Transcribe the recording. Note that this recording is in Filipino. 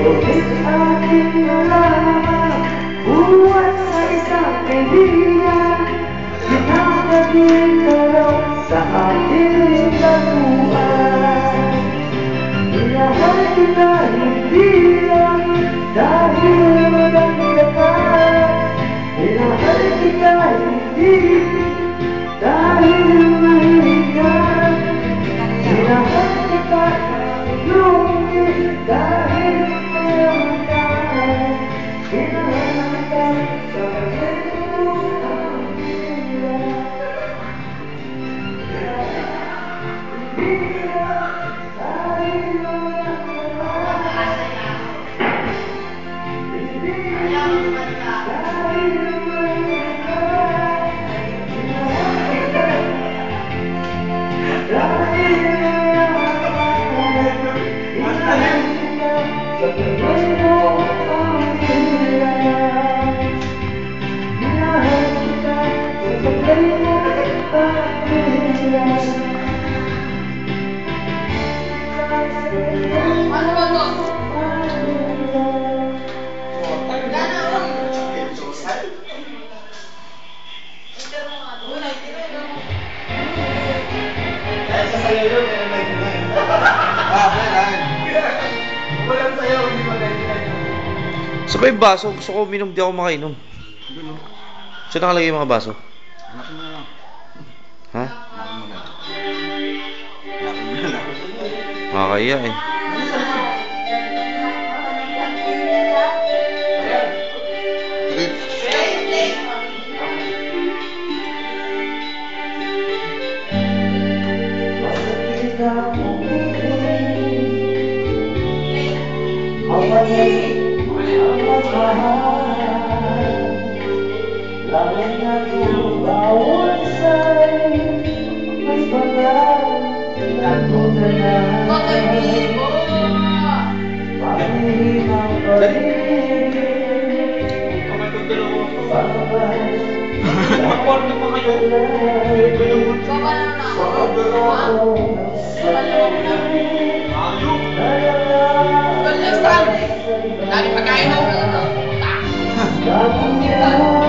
Ngunit aking nalaman, buwan sa isang kaibigan, pinapagin ka raw sa ating laguan. Minahal kita hindi lang dahil maganda ka, minahal kita hindi dahil mahilig ka, minahal kita lungis dahil mayaman ka, minahal kita sa kanyang ang hirap. Sa ba yung baso? Gusto ko uminom, di ako makainom. Saan nakalagay yung mga baso? Hanapin mo na lang. Ha? Hanapin mo na lang. Hanapin mo na lang. Makakaya eh. Langit na bawat sa'y may banal na tunay. Pahihimang pag-ibig, pababay, Makakwarto pa kayo. Ayun!